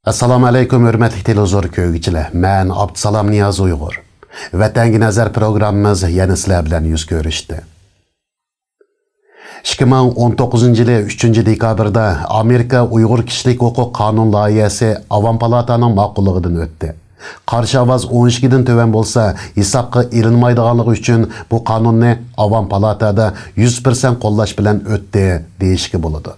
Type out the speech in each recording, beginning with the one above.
Assalamu alaykum hürmetli televizor köygüçiler. Men Abdsalam Niyaz Uygur. Vatanga nazar programmamiz yana sizlar bilan yuz ko'rishdi. 2019-yili 3-dekabrda Amerika Uyghur Kishilik huquq qonun loyihasi Avam palataning ma'qulligidan o'tdi. Qarshi ovoz 12 dan töven bo'lsa, hisobga ilinmaydiganligi uchun bu qonunni Avam palatada 100% qo'llash bilan o'tdi deyishga bo'ladi.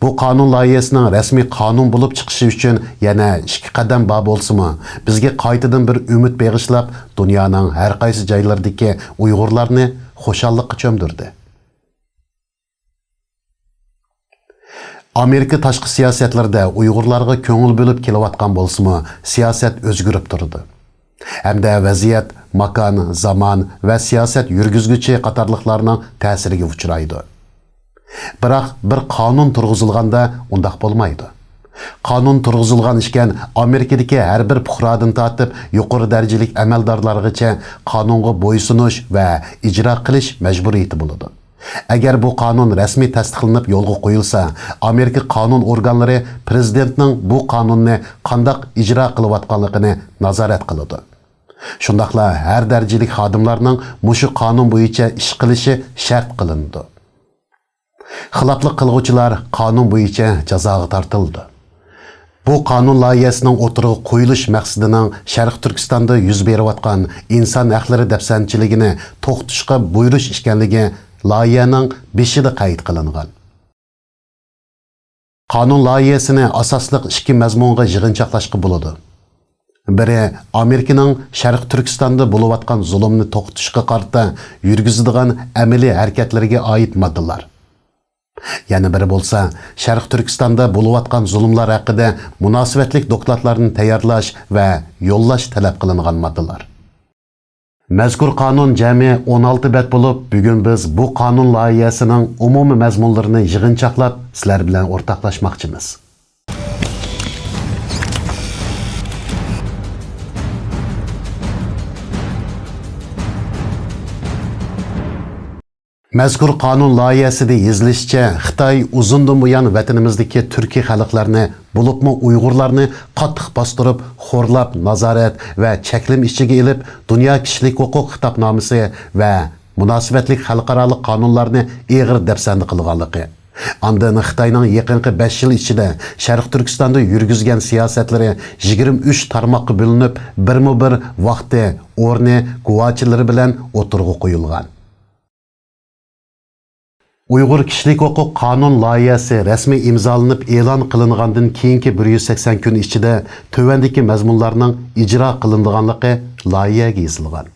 Bu qonun loyihasining rasmiy qonun bo'lib chiqishi uchun yana 2 qadam bor bo'lsa-mu, bizga qaytadan bir umid bag'ishlab, dunyoning har qaysi joylaridagi Uyg'urlarni xushallikqa cho'mdirdi. Amerika tashqi siyosatlarda Uyg'urlarga ko'ngil bo'lib kelayotgan bo'lsa-mu, siyosat o'zgarib turdi. Hamda vaziyat, makon, zamon va siyosat yurgizguchi qatorliqlarning ta'siriga uchraydi. Biroq bir qonun turg'izilganda undaq bo'lmaydi. Qonun turg'izilgan ekan, Amerikadagi har bir fuqarodan tortib yuqori darajalik amaldorlargacha qonunga bo'ysunish va ijro qilish majburiyati bo'ladi. Agar bu qonun rasmiy tasdiqlanib yo'lga qo'yilsa, Amerika qonun organlari prezidentning bu qonunni qanday ijro qilayotganligini nazorat qiladi. Shundaqla har darajalik xodimlarning mushu qonun bo'yicha ish qilishi shart qilindi. Xiloflik qilguvchilar qonun bo'yicha jazoga tortildi. Bu qonun loyihasining o'tirg'i qo'yilish maqsadining Sharq Turkistonda yuz berayotgan inson haqlari dafsanchiligini to'xtatishga buyurish ekanligi loyihaning beshida qayd qilingan. Qonun loyihasini asosliq 2 mazmunga yig'inchoqlashga bo'ladi. Biri Amerikaning Sharq Turkistonda bo'layotgan zulmni to'xtatishga qarata yurgizadigan amaliy harakatlarga oid moddalar. Yana biri bo'lsa, Sharq Turkistonda bo'layotgan zulmlar haqida munosabatlik dokladlarni tayyorlash va yo'llash talab qilingan moddalar. Mazkur qonun jami 16 bet bo'lib, bugun biz bu qonun loyihasining umumiy mazmunlarini yig'inchoqlab sizlar bilan o'rtoqlashmoqchimiz. Mazkur qonun loyihasida yozilishicha, Xitoy uzundan buyon vatanimizdagi turkiy xalqlarni, bo'libmi Uyg'urlarni qattiq bostirib, xo'rlab, nazorat va cheklim ichiga ilib, dunyo kishilik huquq xitobnomasi va munosabatlik xalqaro qonunlarni eg'ir dafsanda qilganligi. Andan Xitoyning yaqinqi 5 yil ichida Sharq Turkistonda yurgizgan siyosatlari 23 tarmoqqa bo'linib, birma-bir vaqti, o'rni, guvochilari bilan o'tirg'i qo'yilgan. Uyghur Kishilik huquq qonun loyihasi rasmiy imzolanib e'lon qilingandan keyingi 180 kun ichida tövandagi mazmunlarning ijro qilinganligi loyihaga yozilgan.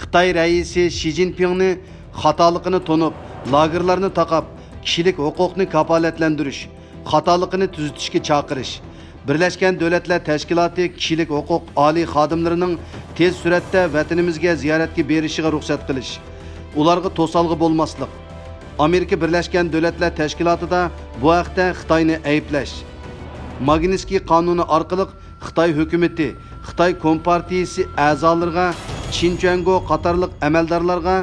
Xitoy raisi Xi Jinpingni xatoligini to'nib, lagerlarni taqab, kishilik huquqni kafolatlantirish, xatoligini tuzatishga chaqirish, Birleşken Devletler Teşkilatı kishilik huquq oliy xodimlarining tez suratda vatanimizga ziyoratga berishiga ruxsat qilish, ularga to'salg'i bo'lmaslik, Amerika Birleşken Devletler Teşkilatı'da bu haqda Xitoyni ayıplash, Magnitskiy qonuni orqali Xitoy hukumati, Xitoy Kompartiyasi a'zolariga, Xinjiang qatorliq amaldorlarga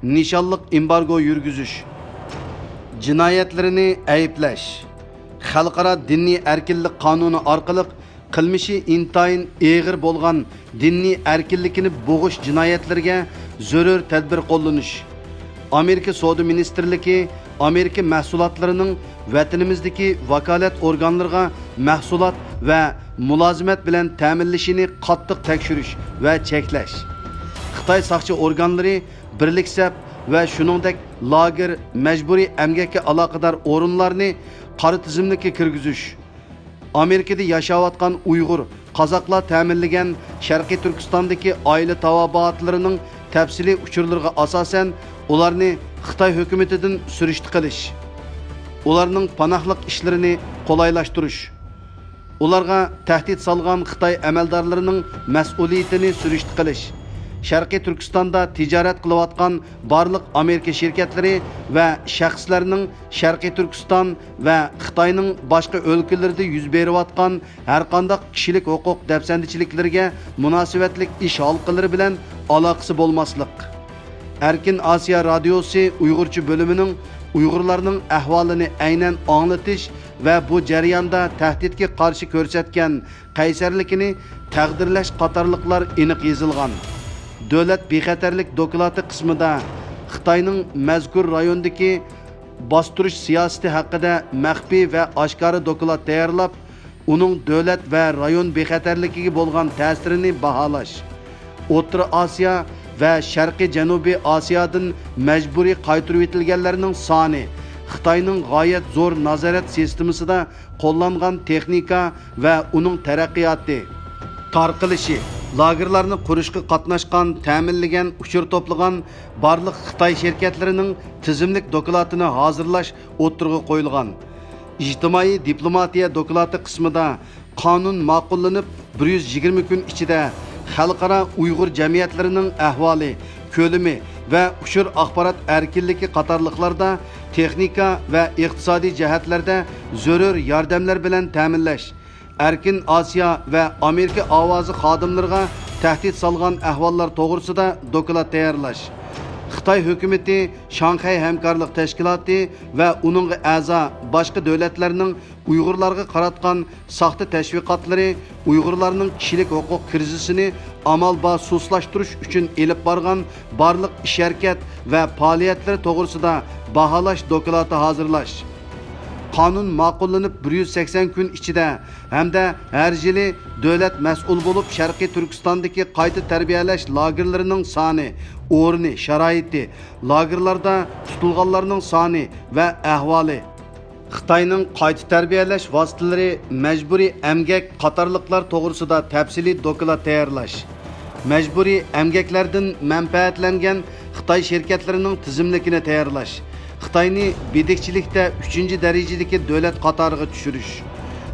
nishonliq embargo yurgizish, jinoyatlarini ayıplash, xalqaro diniy erkinlik qonuni orqali qilmishi intayin eg'ir bo'lgan diniy erkinlikni bo'g'ish jinoyatlariga zarur tadbir qo'llanish, Amerika Savdo Ministerligi Amerika mahsulotlarining vatanimizdagi vakolat organlariga mahsulot va mulozimat bilan ta'minlashini qattiq tekshirish va cheklash, Xitoy soqchi organlari birliksab va shuningdek lager majburiy emgakka aloqador o'rinlarni qora tizimlikka kirgizish, Amerikada yashayotgan Uyg'ur, qozoqlar ta'minlagan Sharqiy Turkistondagi oila tavobatlarining tafsiliy uchurlariga asosan ularni Xitoy hukumatidan surishti qilish, ularning panohlik ishlarini qo'laylashtirish, ularga tahdid solgan Xitoy amaldorlarining mas'uliyatini surishti qilish, Sharqiy Turkistonda tijorat qilayotgan barliq Amerika shirkatlari va shaxslarning Sharqiy Turkiston va Xitoyning boshqa o'lkalarida yuz berayotgan har qanday kishilik huquq dafsandichiliklariga munosabatlik ish halqalari bilan aloqasi bo'lmaslik. Erkin Asiya radiosi Uyg'urcha bo'limining Uyg'urlarning ahvolini aynan anglatish va bu jarayonda tahdidga qarshi ko'rsatgan qaysarlikini taqdirlash qatorliqlar aniq yozilgan. Davlat bexatarlik doklati qismida Xitoyning mazkur rayondagi bostirish siyosati haqida maxfiy va oshkora doklad tayyorlab, uning davlat va rayon bexatarligiga bo'lgan ta'sirini baholash, O'rta Osiyo va Sharqiy Janubiy Osiyodan majburiy qaytarib etilganlarning soni, Xitoyning g'oyat zo'r nazorat sistemasida qo'llangan texnika va uning taraqqiyoti, tarqilishi, lagerlarni qurishga qatnashgan, ta'minlagan, uchur to'plagan barliq Xitoy şirkatlarining tizimlik dokladini hozirlash o'tirg'i qo'yilgan. İjtimoiy diplomatiya doklati qismida qonun ma'qullanib 120 kun ichida xalqaro Uyg'ur jamiyatlarining ahvoli, ko'lami va uchur axborot erkinligi qatorliqlarda texnika va iqtisodiy jihatlarda zarur yordamlar bilan ta'minlash, Erkin Osiyo va Amerika ovozi xodimlariga tahdid solgan ahvollar to'g'risida doklad tayyorlash, Xitoy hukumati, Shanxay hamkorlik tashkiloti va uning a'zo boshqa davlatlarning Uyg'urlarga qaratgan soxta tashviqotlari Uyg'urlarning kishilik huquq krizisini amalba suslashtirish uchun elib borgan barliq ish harakat va faoliyatlar to'g'risida baholash doklati hozirlash. Qonun ma'qullanib 180 kun ichida hamda har yili davlat mas'ul bo'lib Sharqiy Turkistondagi qayta tarbiyalash lagerlarining soni, o'rni, sharoiti, lagerlarda tutilganlarning soni va ahvoli, Xitoyning qayta tarbiyalash vositalari, majburiy emgak qatorliqlar to'g'risida tafsiliy doklad tayyorlash, majburiy emgaklardan manfaatlangan Xitoy shirkatlarining tizimligini tayyorlash, Xitoyni bedekchilikda 3-darajadagi davlat qatoriga tushirish,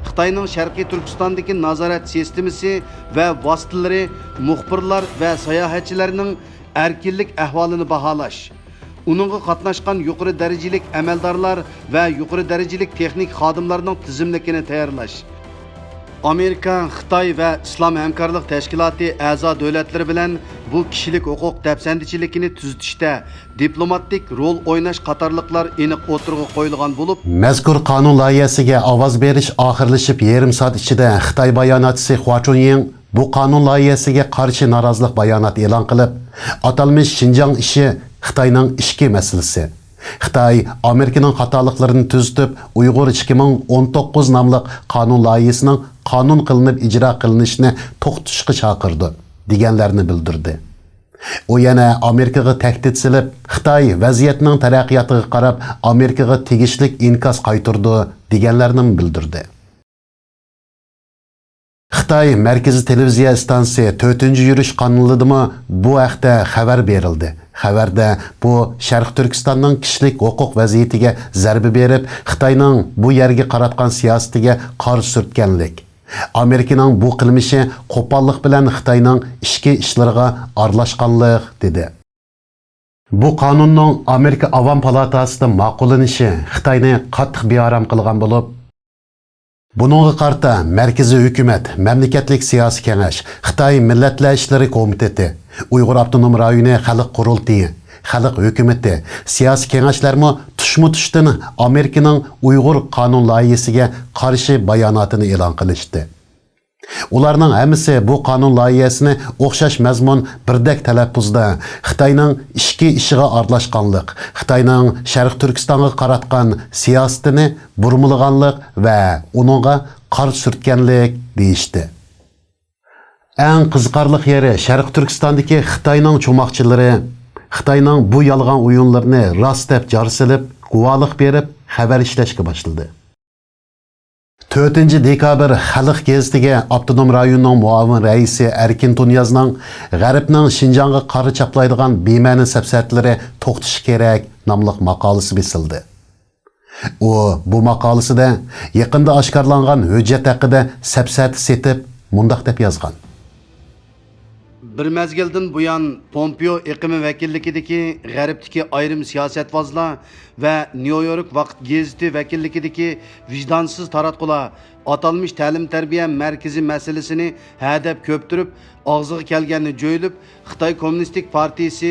Xitoyning Sharqiy Turkistondagi nazorat sistemasi va vositalari, muxbirlar va sayohatchilarning erkinlik ahvolini baholash, uningga qatnashgan yuqori darajalik amaldorlar va yuqori darajalik texnik xodimlarning tizimligini tayyorlash, Amerika, Xitoy va Islom hamkorlik tashkiloti a'zo davlatlari bilan bu kishilik huquq dafsandichiligini tuzitishda diplomatik rol o'ynash qatorliqlar aniq o'tirg'i qo'yilgan bo'lib, mazkur qonun loyihasiga ovoz berish oxirlashib yarim soat ichida Xitoy bayonotchisi Hua Chunying bu qonun loyihasiga qarshi norozilik bayonot e'lon qilib, atalmish Xinjiang ishi Xitoyning ichki masalasi, Xitoy Amerikaning xatoliklarini tuzitib, Uyg'ur 2019 nomli qonun loyihasining qonun qilinib ijro qilinishini to'xtatishga chaqirdi deganlarni bildirdi. U yana Amerikaga tahdid silib, Xitoy vaziyatning taraqqiyotiga qarab Amerikaga tegishli inkos qaytardi deganlarni bildirdi. Xitoy Markaziy televiziya stansiyasi 4-yurish qonunidami bu haqda xabar berildi. Xabarda bu Sharq Turkistonning kishilik huquq vaziyatiga zarba berib, Xitoyning bu yerga qaratgan siyosatiga qarshi surtganlik, Amerikaning bu qilmishi qo'pollik bilan Xitoyning ichki ishlariga aralashganlik dedi. Bu qonunning Amerika Avam palatasida ma'qullanishi Xitoyni qattiq bearam qilgan bo'lib, buningga qarta Markaziy hukumat, Mamlakatlik siyosiy kengash, Xitoy Millatlar ishlari komiteti, Uyg'ur avtonom rayoni xalq qurultiyi, xalq hukumati, siyosiy kengashlarmi tushma-tushdan Amerikaning Uyg'ur qonun loyihasiga qarshi bayonotini e'lon qilishdi. Ularning hammasi bu qonun loyihasini o'xshash mazmun birdek talaffuzda Xitoyning ichki ishiga aralashganlik, Xitoyning Sharq Turkistonga qaratgan siyosatini burmalaganlik va uningga qarshi surtganlik deyishdi. Eng qiziqarli yeri Sharq Turkistondagi Xitoyning cho'moqchilari Xitoyning bu yolg'on o'yinlarini rost deb jar silib, guvohlik berib, xabar ishlashga boshladi. 4 dekabr Xalq gazetiga Avtonom rayonning muavin raisi Erkin Tunyazning G'arbning Xinjiangga qarshi chaplaydigan bema'ni safsatlari to'xtash kerak nomli maqolasi bisildi. U bu maqolasida yaqinda oshkorlangan hujjat haqida safsat setib mundaq deb yozgan. Bir mezgildan buyon Pompeo iqimi vakilligidagi G'arbdagi ayrim siyosatvozlar va New York vaqt gazeti vakilligidagi vijdonsiz taratqular atalmış ta'lim-tarbiya markazi masalasini hadab ko'ptirib, og'ziga kelganini jo'yilib, Xitoy Kommunistik partiyasi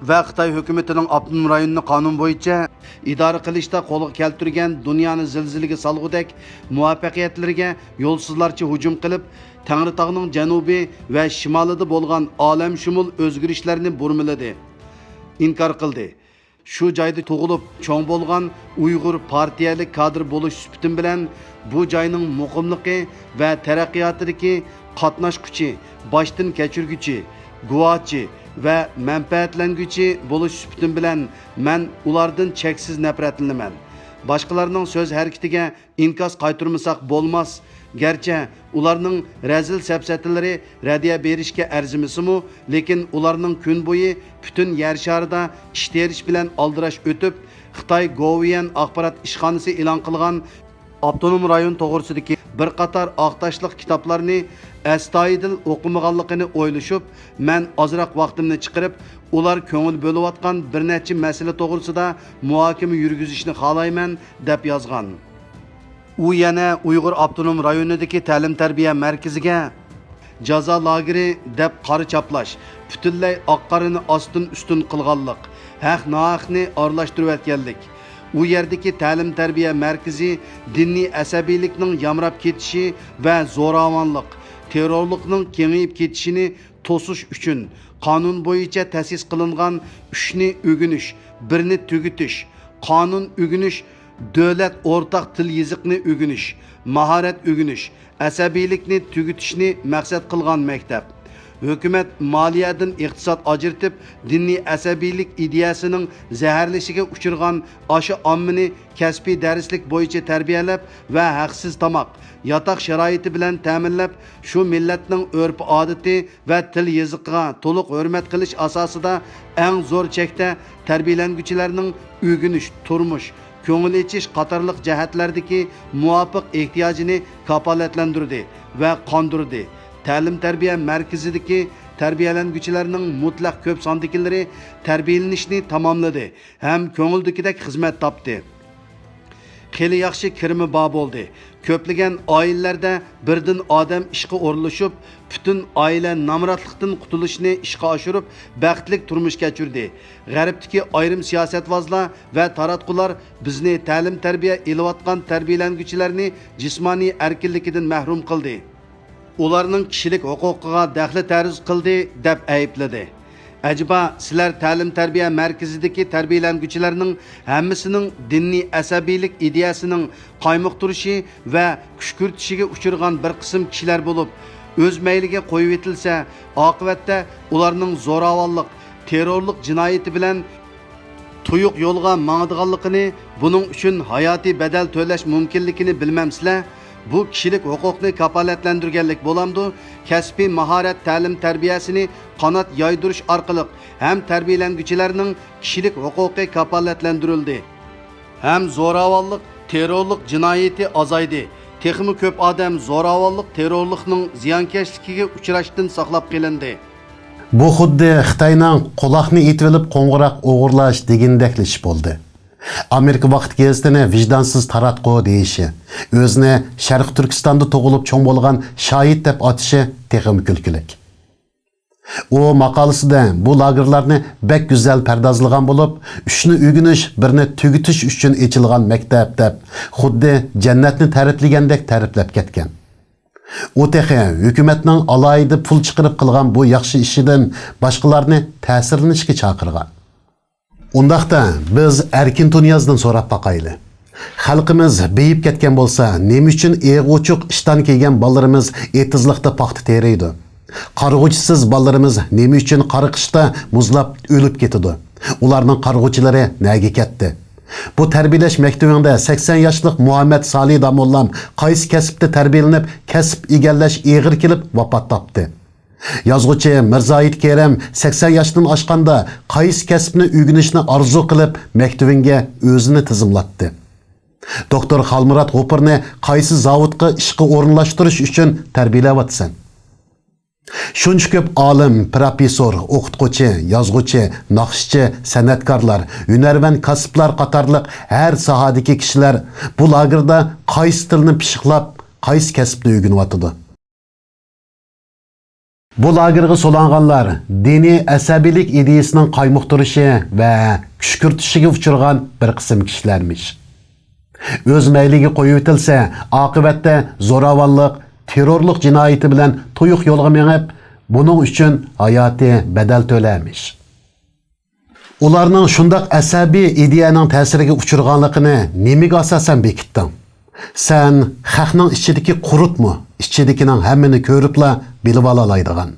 va Xitoy hukumatining avtonom rayonni qonun bo'yicha idora qilishda qo'lga keltirgan dunyoni zilzilaga solg'udek muvaffaqiyatlarga yo'lsizlarcha hujum qilib, Tangritog'ning janubiy va shimolida bo'lgan olamshumul o'zgarishlarni burmiladi, inkor qildi. Shu joyda tug'ilib, cho'ng bo'lgan Uyg'ur partiyalik kadr bo'lish supatim bilan bu joyning muqimligi va taraqqiyotidagi qatnash kuchi, boshdan kechirguchi, guvochi va manfaatlanguvchi bo'lish supatim bilan men ulardan cheksiz nafratlanaman. Boshqalarning so'z harakatiga inkos qaytarmasak bo'lmas. Gerçi ularning razil sapsatilari radiya berishga arzimisimi, lekin ularning kun bo'yi butun yer sharida ishtirish bilan aldirash o'tib, Xitoy Govian axborot ishxonasi e'lon qilgan avtonom rayon to'g'risidagi bir qator oqtashliq kitoblarni astoydil o'qimaganligini o'ylashib, men ozroq vaqtimni chiqarib, ular ko'ngil bo'layotgan bir necha masala to'g'risida muhokama yurgizishni xohlayman deb yozgan. U yana Uyg'ur avtonom rayonidagi ta'lim-tarbiya markaziga jazo lageri deb qora chaplash, butunlay oq-qorini ostin-ustun qilganlik, haq-nohaqni aralashtirib o'tganlik. U yerdagi ta'lim-tarbiya markazi diniy asabiylikning yamrab ketishi va zo'ravonlik, terrorlikning kengayib ketishini to'sish uchun qonun bo'yicha ta'sis qilingan 3 ni o'g'inish, 1 ni tugutish, qonun o'g'inish, davlat o'rtaq til yiziqni o'g'inish, mahorat o'g'inish, asabiylikni tugutishni maqsad qilgan maktab. Hukumat moliyadan iqtisod ajratib, diniy asabiylik ideyasining zaharlashiga uchirgan aşı ommini kasbiy darslik bo'yicha tarbiyalab va haqsiz tomoq, yotoq sharoiti bilan ta'minlab, shu millatning urf odati va til yiziqiga to'liq hurmat qilish asosida eng zo'r chekda tarbiyalanuvchilarning o'g'inish, turmush, ko'ngil ichish qatorliq jihatlardagi muvofiq ehtiyojini kafolatlantirdi va qondirdi. Ta'lim-tarbiya markazidagi tarbiyalanuvchilarning mutlaq ko'p sondikilari tarbiyalanishni tamomladi ham ko'ngildagidek xizmat topdi. Xeyli yaxshi kirimi bor bo'ldi. Ko'plagan oilalarda birdan odam ishga o'rlashib, butun oila namratlikdan qutulishni ishga oshirib, baxtlik turmush kechirdi. G'arbdagi ayrim siyosatvozlar va taratqular bizni ta'lim-tarbiya elayotgan tarbiyalanuvchilarni jismoniy erkinligidan mahrum qildi. Ularning kishilik huquqiga daxli tarz qildi deb aybladi. Acaba sizlar ta'lim-tarbiya markazidagi tarbiyalanuvchilarning hammasining diniy asabiylik ideyasining qaymoq turishi va kushkurtishiga uchirgan bir qism kishilar bo'lib, o'z mayliga qo'yib etilsa, oqibatda ularning zo'ravonlik, terrorlik jinoyati bilan tuyuq yo'lga mangadiganligini, buning uchun hayotiy badal to'lash mumkinligini bilmamsizlar? Bu kishilik huquqni kafolatlantirganlik bo'lamdi. Kasbiy mahorat ta'lim-tarbiyasini qanot yoydirish orqali ham tarbiyalanuvchilarning kishilik huquqi kafolatlantirildi. Ham zo'ravonlik, terrorlik jinoyati azaydi. Texmi ko'p odam zo'ravonlik, terrorlikning ziyonkashligiga uchrashdan saqlab qolindi. Bu xuddi Xitoyning quloqni etib olib qo'ng'iroq o'g'irlash degandek ish bo'ldi. Amerika vaqt gazetini vijdonsiz taratqu deyishi, o'zini Sharq Turkistonda tug'ilib cho'ng bo'lgan shoid deb atishi texim kulkilik. U maqolasida bu lagerlarni bek go'zal pardozlagan bo'lib, uchni o'g'inish, birni tugutish uchun ochilgan maktab deb, xuddi jannatni ta'riflagandek ta'riflab ketgan. U texi hukumatning alohida pul chiqarib qilgan bu yaxshi ishidan boshqalarni ta'sirlanishga chaqirgan. Undaqda biz erkin dunyozdan so'rab baqayli. Xalqimiz beyib ketgan bo'lsa, nima uchun e'g'uchuq ishdan kelgan bolalarimiz etizliqda paxta teriydi? Qarg'uchisiz bolalarimiz nima uchun qariqishda muzlab o'lib ketadi? Ularning qarg'uchilari nega ketdi? Bu tarbiyalash maktabida 80 yoshlik Muhammad Salih Damollam qaysi kasbda tarbiyalanib, kasb egallash eg'ir kelib vafot topdi. Yazg'uchi Mirzoid Kerem 80 yoshdan oshganda qaysi kasbni o'rganishni orzu qilib maktabinga o'zini tizimlatdi. Doktor Xalmurat G'opirni qaysi zavodga ishga o'rinlashtirish uchun tarbiyalayapsan. Shuncha ko'p olim, professor, o'qituvchi, yozuvchi, naqshchi, san'atkorlar, hunarmand kasblar qatorliq har sohadagi kishilar bu lagerda qaysi tilni pishiqlab, qaysi kasbni o'rganyapti. Bu lagerga solanganlar dini asabiylik ideyasining qaymoqtirishi va kushkurtishiga uchragan bir qism kishilarmish. O'z mayliga qo'yib o'tilsa, oqibatda zo'ravonlik, terrorlik jinoyati bilan to'yiq yo'lga mengib, buning uchun hayoti badal to'lamish. Ularning shundoq asabiy ideyaning ta'siriga uchraganligini nimaga asosan bekitding? Sen xalqning ichidagi qurutmi, ichidagining hammani ko'ribla bilib olaydigan.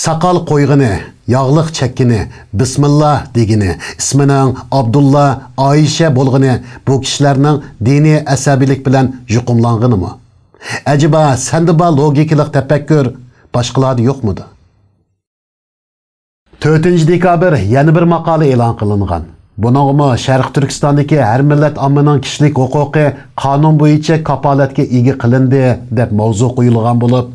Saqal qo'yg'ini, yog'liq chekkini, bismillah degini, ismining Abdulla, Oyisha bo'lg'ini bu kishilarning diniy asabiylik bilan yuqumlanganimi? Ajiba senda bor logikalik tafakkur boshqalarda yo'qmidi? 4 dekabr yana bir maqola e'lon qilingan. Buningmi Sharq Turkistondagi har millat ommaning kishilik huquqi qonun bo'yicha kapolatga ega qilindi deb mavzu qo'yilgan bo'lib,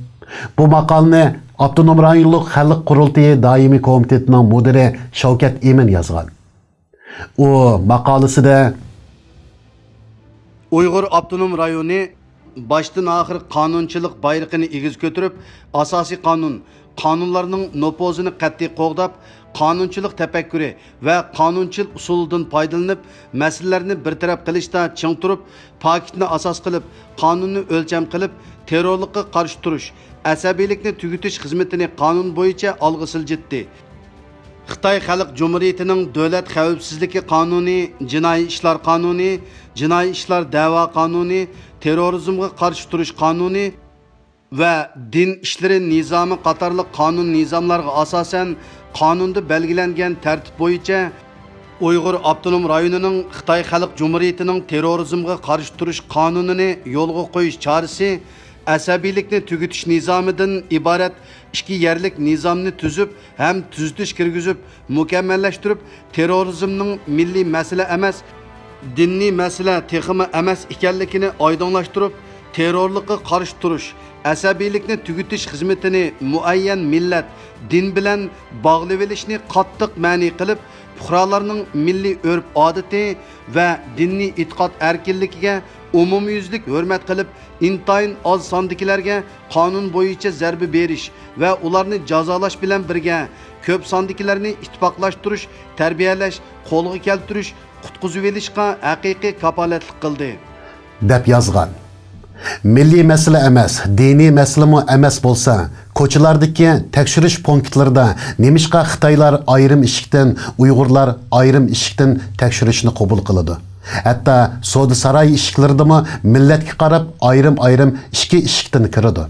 bu maqolani Abtonom rayonlik xalq qurultiyi doimiy komitetining mudiri Shavkat Emin yozgan. U maqolasida Uyg'ur Abtonom rayoni başdan oxir qonunchilik bayrog'ini egiz ko'tarib, asosiy qonunlarning nopozini qat'iy qo'g'dab, qonunchilik tafakkuri va qonunchil usulidan foydalanib, masalalarni bartaraf qilishda ching turib, paketni asos qilib, qonunni o'lcham qilib, terrorlikqa qarshi turish, asabiylikni tugutish xizmatini qonun bo'yicha olg'a siljitdi. Xitoy Xalq Cumhuriyetining davlat xavfsizligi qonuni, jinoiy ishlar qonuni, jinoiy ishlar da'vo qonuni, terrorizmga qarshi turish qonuni va din ishlari nizomi qatorliq qonun nizomlarga asosan qonunda belgilangan tartib bo'yicha Uyg'ur Abtonom rayonining Xitoy Xalq Cumhuriyetining terrorizmga qarshi turish qonunini yo'lga qo'yish chorasi asabiylikni tugutish nizomidan iborat ikki yerlik nizomni tuzib ham tuzitish kirgizib mukammallashtirib terrorizmning milliy masala emas, diniy masala texmi emas ekanligini oydinlashtirib terrorlikqa qarshi turish, asabiylikni tugutish xizmatini muayyan millat, din bilan bog'lab olishni qattiq ma'ni qilib, fuqarolarning milliy urf-odati va diniy e'tiqod erkinligiga umumyuzlik hurmat qilib, intayin oz sondagilarga qonun bo'yicha zarba berish va ularni jazolash bilan birga ko'p sondagilarni ittifoqlashtirish, tarbiyalash, qo'lga keltirish, qutqizib olishga haqiqiy kapolatlik qildi deb yozgan. Milliy masala emas, diniy masalami emas bo'lsa, ko'chalardagi tekshirish punktlarida nemishqa Xitoylar ayrim eshikdan, Uyg'urlar ayrim eshikdan tekshirishni qabul qiladi. Hatto So'di saroy eshiklarida millatga qarab ayrim ikki eshikdan kiradi.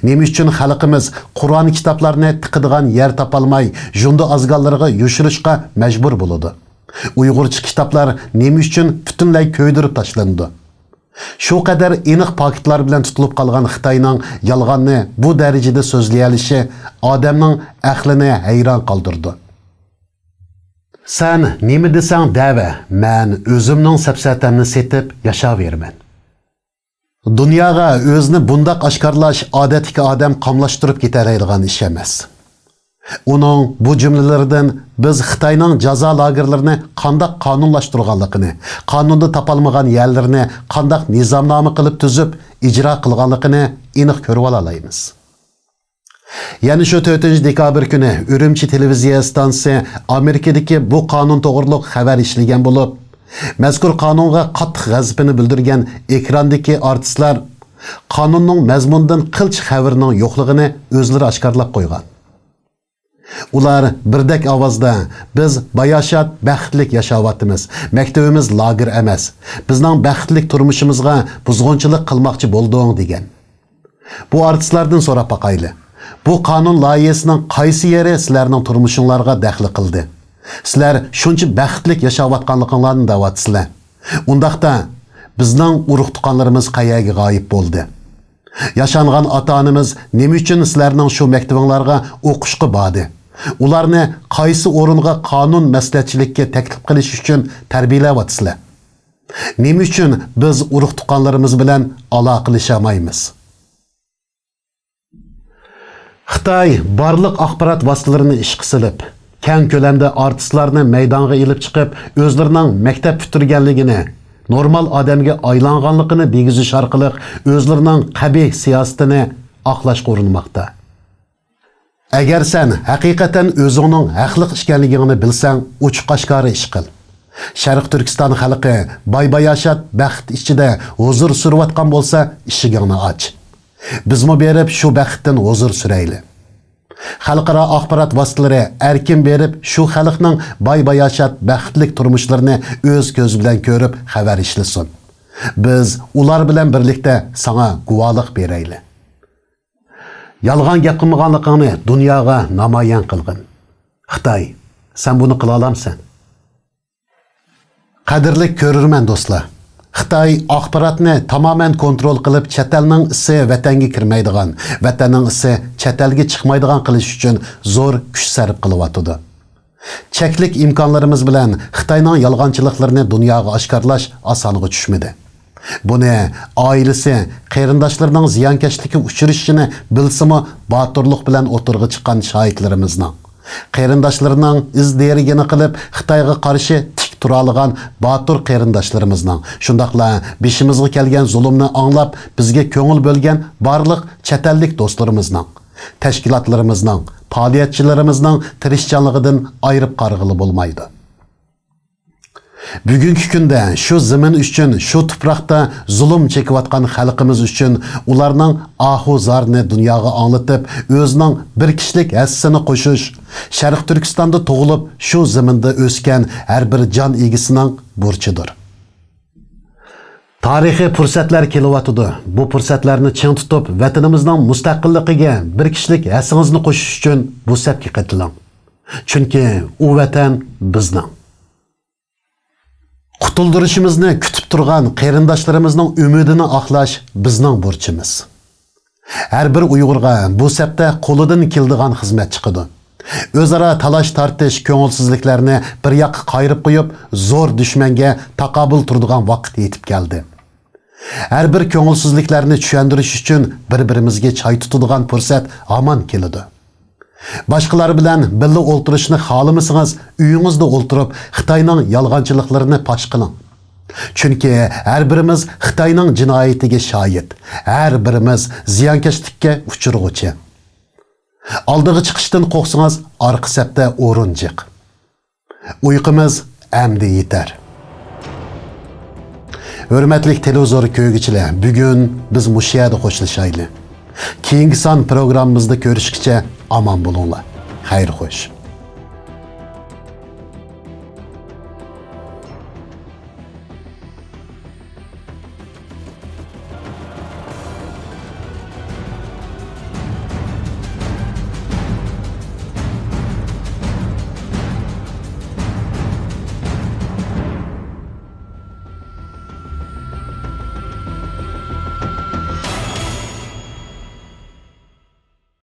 Nima uchun xalqimiz Qur'on kitoblarini tiqadigan yer topolmay, junda azganlarga yushirishga majbur bo'ladi? Uyg'urcha kitoblar nima uchun butunlay ko'ydirib tashlandi? Shu qadar aniq paketlar bilan tutilib qolgan Xitoyning yolg'onni bu darajada so'zlay olishi odamning aqlini hayron qoldirdi. Sen nima desang dava, men o'zimning safsatamni setib yashayverman. Dunyoga o'zni bundoq oshkorlash odatdagi odam qamlashtirib ketaraydigan ish emas. Uning bu jumlalaridan biz Xitoyning jazo lagerlarini qanday qonunlashtirganligini, qonunda topolmagan yerlarni qanday nizomnoma qilib tuzib ijro qilganligini aniq ko'rib olaymiz. Yani şu 4 dekabr kuni Ürümçi televiziya stansiyasi Amerikadagi bu qonun to'g'riliq xabar ishlagan bo'lib, mazkur qonunga qattiq g'azabini bildirgan ekrandagi artistlar qonunning mazmunidan qilch xabarning yo'qligini o'zlari oshkorlab qo'ygan. Ular birdek ovozda biz bayoshat baxtlik yashayapmiz, maktabimiz lager emas, bizning baxtlik turmushimizga buzg'unchilik qilmoqchi bo'lding degan. Bu artistlardan so'rab baqayli. Bu qonun loyihasining qaysi yeri sizlarning turmushingizga daxli qildi? Sizlar shuncha baxtlik yashayotganliginglarni da'vatsizlar. Undaqda bizning urug' tuqqanlarimiz qayaga g'oyib bo'ldi. Yaşanğan ata-anamiz nima uchun sizlarning shu maktabingizga o'qishga bordi? Ularni qaysi o'ringa qonun maslahatchilikka taklif qilish uchun tarbiyalayapsizlar? Nima uchun biz urug' tuqqanlarimiz bilan aloqalasha olmaymiz? Xitoy barliq axborot vositalarini ishga silib, keng ko'lamda artistlarni maydonga ilib chiqib, o'zlarining maktab bitirganligini, normal odamga aylanganligini degizish orqali o'zlarining qabih siyosatini oqlashga urinmoqda. Agar sen haqiqatan o'zingning haqliq ekanligingni bilsang, uch-qashqari ish qil. Sharq Turkiston xalqi boy-bayashat baxt ichida huzur surayotgan bo'lsa, eshigingni och. Bizmi berib shu baxtdan huzur surayli. Xalqaro axborot vositalari erkin berib shu xalqning boy-bayashat baxtlik turmushlarini o'z ko'z bilan ko'rib xabar ishlasin. Biz ular bilan birlikda sana guvohlik berayli. Yalğan gap qilmaganligingni dunyoga namoyon qilgin. Xitoy, sen buni qila olamsan? Qadrli ko'rurman do'stlar. Xitoy axborotni tamoman kontrol qilib, chet elning isi vatanga kirmaydigan, vatanning isi chet elga chiqmaydigan qilish uchun zo'r kuch sarf qilyotdi. Cheklik imkonlarimiz bilan Xitoyning yolg'onchiliklarini dunyoga oshkorlash osonga tushmadi. Buni oilasi, qarindoshlarining ziyonkashligi uchrashishini bilsimi, boturlik bilan o'tirg'i chiqqan shohidlarimizning, qarindoshlarining izderigini qilib Xitoyga qarshi tik tura olgan botur qarindoshlarimizning, shundaqla beshimizga kelgan zulmni anglab bizga ko'ngil bo'lgan barliq chet ellik do'stlarimizning, tashkilotlarimizning, faoliyatchilarimizning tirishchanligidan ayirib qarag'ili bo'lmaydi. Bugungi kunda shu zamin uchun, shu tuproqda zulm chekayotgan xalqimiz uchun ularning ahu-zarni dunyoga anglatib, o'zining bir kishilik hassini qo'shish, Sharq Turkistonda tug'ilib, shu zaminda o'sgan har bir jon egisining burchidir. Tarixiy fursatlar kelyotdi. Bu fursatlarni ching tutib, vatanimizning mustaqilligiga bir kishilik hassingizni qo'shish uchun bu safga qatiling. Chunki u vatan bizning. Qutuldirishimizni kutib turgan qarindoshlarimizning umidini oqlash bizning burchimiz. Har bir Uyg'urga bu safda qo'lidan keladigan xizmat chiqadi. O'zaro talash tartish ko'ngilsizliklarni bir yoqqa qayirib qo'yib, zo'r dushmanga taqobil turadigan vaqt yetib keldi. Har bir ko'ngilsizliklarni tushuntirish uchun bir-birimizga choy tutadigan fursat hamon keladi. Boshqalar bilan birga o'ltirishni xohlamasangiz, uyingizda o'ltirib Xitoyning yolg'onchiliklarini fosh qiling. Chunki har birimiz Xitoyning jinoyatiga shohid, har birimiz ziyonkashlikka uchirg'uchi. Oldiga chiqishdan qo'rqsangiz, orqa safda o'rin jiq. Uyqumiz amdi yetar. Hurmatli televizor ko'rguvchilar, bugun biz mushayada qo'shilishayli. Keyingi son programmamizda ko'rishguncha omon bo'linglar. Xayr xo'sh.